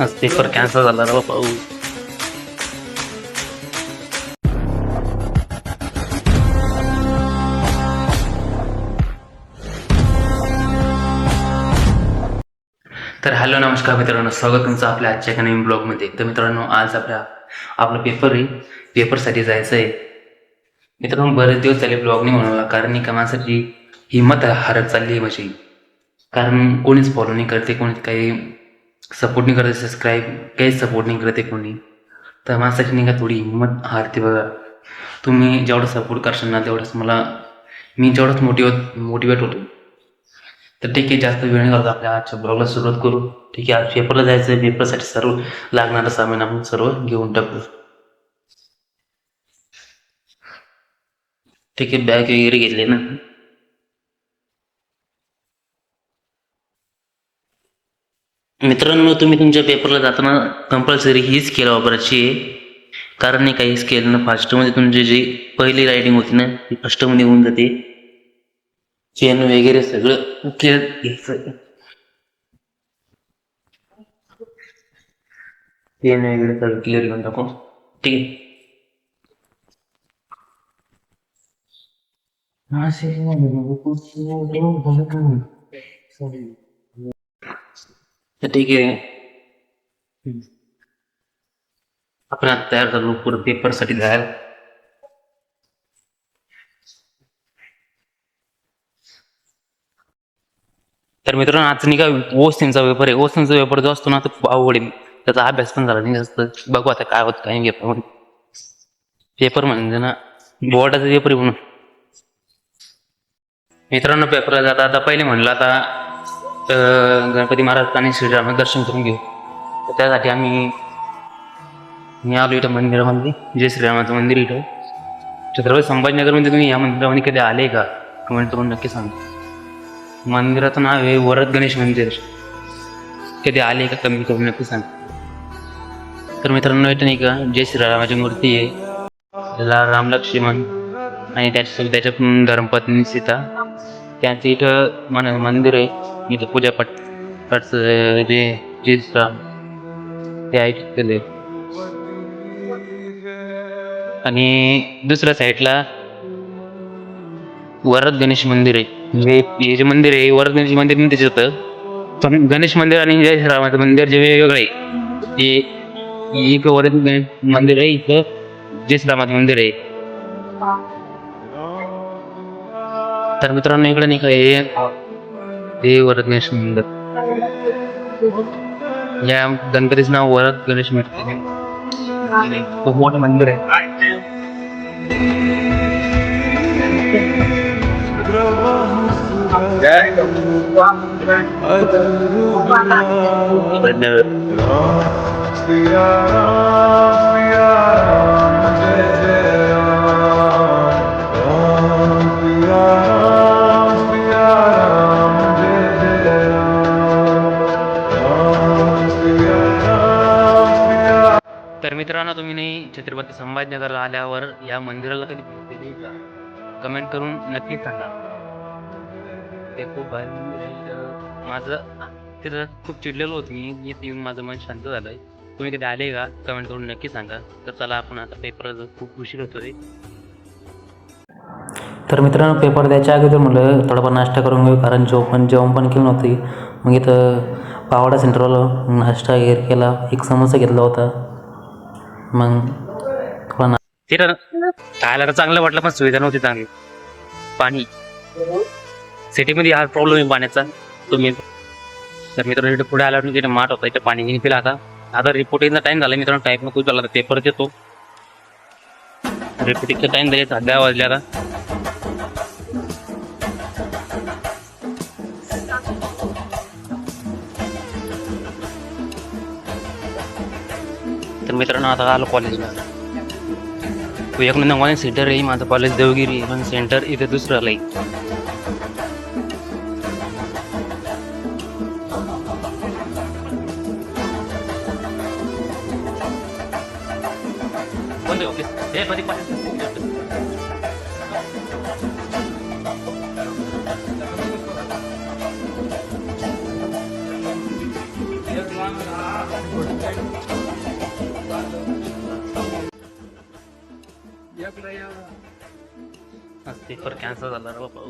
आज paper cancel झाला रे बाबा. तर हॅलो नमस्कार मित्रांनो, स्वागत तुमचं आपल्या आजच्या एका नवीन ब्लॉगमध्ये. तर मित्रांनो, आज आपला पेपर आहे, पेपरसाठी जायचं आहे. मित्रांनो, बरेच दिवस झाले ब्लॉग नाही बनवला, कारण एका माणसाची हिंमत हरत चालली आहे माझी. कारण कोणीच फॉलो नाही करते, कोणी काही सपोर्ट नाही करते, सबस्क्राईब काहीच सपोर्ट नाही करते कोणी. तर माणसाची नाही का थोडी हिंमत हारते बघा. तुम्ही जेवढं सपोर्ट करशाल ना तेवढंच मी जेवढंच मोटिवेट होतो. तर ठीक आहे, जास्त वेळ नाही करतो, आपल्या आजच्या ब्लॉगला सुरुवात करू. ठीक आहे, आज पेपरला जायचं आहे, पेपरसाठी सर्व लागणारं सामान आपण सर्व घेऊन टाकू. ठीक आहे, बॅग वगैरे घेतली ना. मित्रांनो, तुम्ही तुमच्या पेपरला जाताना कंपल्सरी ही स्केल वापरायची आहे. कारण नाही काही स्केलनं फास्टमध्ये तुमची जी पहिली रायटिंग होती ना ती फास्टमध्ये होऊन जाते. पेन वगैरे सगळं क्लिअर घ्यायचं. पेन वगैरे सगळं क्लिअर घेऊन टाकू. ठीक आहे. तर ठीक आहे, आपण आता तयार झालो पुढे पेपरसाठी जायला. तर मित्रांनो, आज नाही का ओसनचा पेपर आहे. ओसनचा पेपर जो असतो ना तो खूप अवघड आहे. त्याचा अभ्यास पण झाला नाही जास्त. बघू आता काय होत काय पेपर. पेपर म्हणजे ना बोर्डाचा पेपर आहे म्हणून. मित्रांनो, पेपरला जाता आता पहिले म्हणलं आता गणपती महाराज आणि श्रीराम दर्शन करून घेऊ. तर त्यासाठी मी आलो इथं मंदिरामध्ये, जय श्रीरामाचं मंदिर इथं छत्रपती संभाजीनगरमध्ये. तुम्ही या मंदिरामध्ये कधी आले का कमेंट करून नक्की सांगा. मंदिराचं नाव आहे वरद गणेश मंदिर. कधी आले का कमी करून नक्की सांगा. तर मित्रांनो, इथं नाही का जय श्रीरामाची मूर्ती आहे, त्याला राम लक्ष्मण आणि त्याच्या धर्मपत्नी सीता त्यांचं इथं मंदिर आहे. इथं पूजापाठ जे जय श्रीराम ते ऐकलेलं आहे. आणि दुसऱ्या साईडला वरद गणेश मंदिर आहे. म्हणजे हे जे मंदिर आहे वरद गणेश मंदिर नाही त्याच्यात होतं, पण गणेश मंदिर आणि जय श्रीरामाचं मंदिर जे वेगवेगळं आहे. ते एक वरद गणेश मंदिर आहे, इथं जय श्रीरामाचं मंदिर आहे. तर मित्रांनो, इकडे नाही का हे वरद गणेश मंदिर, या गणपतीचं नाव वरद गणेश मंदिर. खूप मोठं मंदिर आहे. तर मित्रांनो, तुम्ही नाही छत्रपती संभाजीनगरला आल्यावर या मंदिराला कधी भेट दिली का कमेंट करून नक्की सांगा. ते खूप भारी मंदिर आहे. माझं तिथं खूप चिडलेलं होतं मी येऊन, माझं मन शांत झालंय. तुम्ही कधी आले का कमेंट करून नक्की सांगा. तर चला, आपण आता पेपरला खूप उशीर होतोय. तर मित्रांनो, पेपर द्यायच्या अगोदर म्हटलं थोडाफार नाश्ता करून घेऊ, कारण जेवण पण केलं नव्हती. मग इथं पावडा सेंटरला नाश्ता वगैरे केला, एक समोसा घेतला होता. मग थोडा तिथं खायला तर चांगलं वाटलं, पण सुविधा नव्हती चांगली. पाणी सिटीमध्ये हा प्रॉब्लेम आहे पाण्याचा. तुम्ही तर मित्रांनो, इथे पुढे आल्यावर तिथे माठ होता, इथे पाणी पिला. आता रिपोर्टिंगचा टाइम झाला मित्रांनो. टाईप नको झाला, पेपर देतो. रिपोर्टिंगचा टाइम द्यायचा 10 वाजले आता. तर मित्रांनो, आता आलो कॉलेजला. एक नंबर सेंटर आहे माझं कॉलेज देवगिरी, पण सेंटर इथे दुसरं आलंय. आज पेपर कॅन्सल झाला रे बाबा.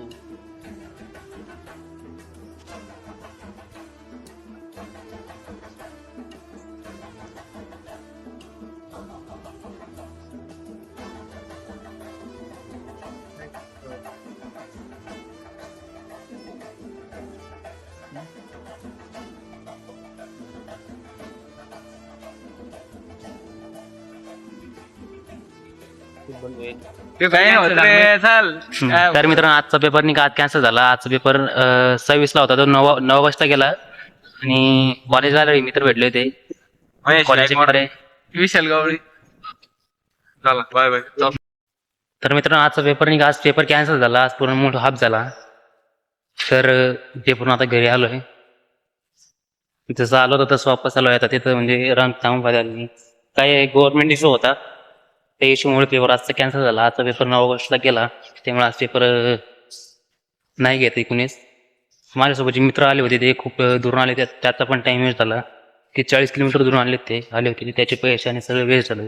तर मित्रांनो आजचा पेपर नाही का आज कॅन्सल झाला. आजचा पेपर 26 ला होता तो 9 ऑगस्टला गेला आणि कॉलेजला मित्र भेटले होते. कॉलेजचे पेपर आहे. विशाल गावळी. चला बाय बाय. तर मित्रांनो आजचा पेपर नाही का आज पेपर कॅन्सल झाला. आज पूर्ण मोठा हाफ झाला. तर पेपरून आता घरी आलोय. जसं आलो होतं तसं वापस आलोय. आता तिथं म्हणजे रंग थांबून पाहिजे काय गव्हर्नमेंट इश्यू होता त्या इश्यूमुळे पेपर आजचा कॅन्सल झाला. आजचा पेपर 9 ऑगस्टला गेला त्यामुळे आज पेपर नाही घेत कुणीच. माझ्यासोबत जे मित्र आले होते ते खूप दुरून आले. त्याचा पण टाइम वेस्ट झाला की 40 किलोमीटर दुरून आले होते त्याचे पैसे आणि सगळं वेस्ट झालं.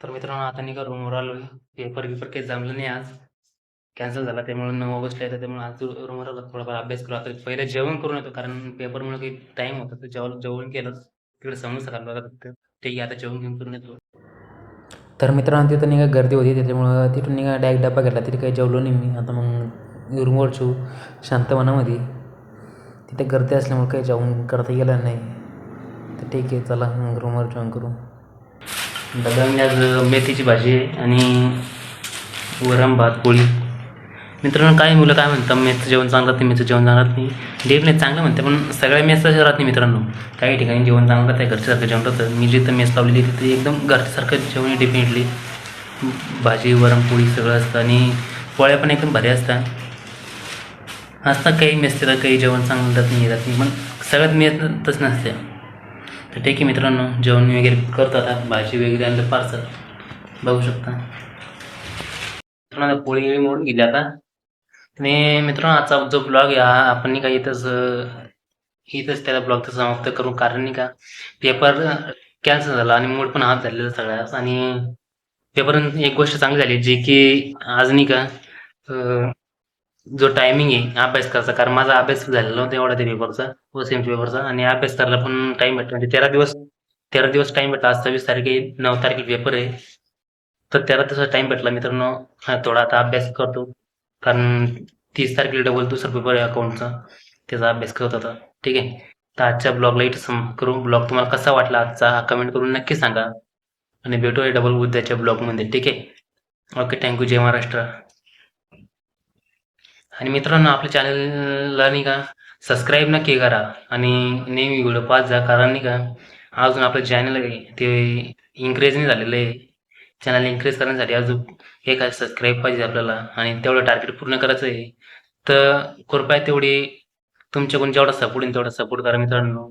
तर मित्रांनो आता नाही का रूमवर आलोय. पेपर काही जमलं नाही आज कॅन्सल झाला त्यामुळे 9 ऑगस्टला येतं त्यामुळे आज रूमवर आलो. थोडाफार अभ्यास करू. आता पहिले जेवण करून येतो कारण पेपरमुळे काही टाइम होता तर जेवण केलं तिकडे समोसा खाल्ला फक्त. ठीक आहे आता जेवण घेऊन करून येतो. तर मित्रांनो तिथं नाही का गर्दी होती त्याच्यामुळं तिथून नाही का डायरेक्ट डबा घेतला तरी काही जेवलो नाही मी. आता मग रूमवर छू शांत मनामध्ये तिथे गर्दी असल्यामुळे काही जेवण करता गेलं नाही. तर ठीक आहे चला मग रूमवर जेवण करू. डब्यामध्ये आज मेथीची भाजी आणि वरण भात पोळी. मित्रांनो काही मुलं काय म्हणतात मेथचं जेवण चांगलं राहते मेथचं जेवण चांगलं राहत नाही. डेफिनेट चांगलं म्हणते पण सगळ्या मेसचं राहत नाही मित्रांनो. काही ठिकाणी जेवण चांगलं राहतं घरच्यासारखं जेवण राहतं. मी जिथं मेस लावलेली तिथे एकदम घरच्यासारखं जेवण आहे. डेफिनेटली भाजी वरण पोळी सगळं असतं आणि पोळ्या पण एकदम भारी असतात. काही मेस तर काही जेवण चांगलं राहत नाही पण सगळ्यात मेसच नसते. तर ठीक आहे मित्रांनो जेवण वगैरे करतो. आता भाजी वगैरे आणलं पार्सल बघू शकता. मित्रांनो पोळी मोडून गेली आता. आणि मित्रांनो आजचा जो ब्लॉग आहे हा आपण नाही का इथंच त्याला ब्लॉग तर समाप्त करू. कारण नाही का पेपर कॅन्सल झाला आणि मूड पण हाफ झालेला सगळ्याच. आणि पेपर एक गोष्ट चांगली झाली जी की आज नाही का जो टायमिंग आहे अभ्यास करायचा कारण माझा अभ्यास झालेला नव्हता एवढा त्या पेपरचा सेम पेपरचा आणि अभ्यास करायला पण टाइम भेटतो. म्हणजे 13 दिवस टाइम भेटला. आज 26 तारीख आहे 9 तारखेला पेपर आहे तर 13 दिवसाचा टाइम भेटला मित्रांनो. थोडा आता अभ्यास करतो कारण 30 तारखेला डबल दुसरा पेपर आहे अकाउंटचा त्याचा अभ्यास करत होता. ठीक आहे तर आजच्या ब्लॉगला इथं समाप्त करू. ब्लॉग तुम्हाला कसा वाटला आजचा हा कमेंट करून नक्की सांगा आणि भेटूया डबल उद्याच्या ब्लॉगमध्ये. ठीक आहे ओके थँक्यू. जय महाराष्ट्र. आणि मित्रांनो आपल्या चॅनलला नाही का सबस्क्राईब नक्की करा आणि नेहमी व्हिडिओ पाहत जा कारण नाही का अजून आपलं चॅनल आहे ते इन्क्रीज नाही झालेलं आहे. चॅनल इन्क्रीज करण्यासाठी अजून एक सबस्क्राईब पाहिजे आपल्याला आणि तेवढं टार्गेट पूर्ण करायचं आहे. तर कृपया तेवढी तुमच्याकडून जेवढा सपोर्ट येईल तेवढा सपोर्ट करा मित्रांनो.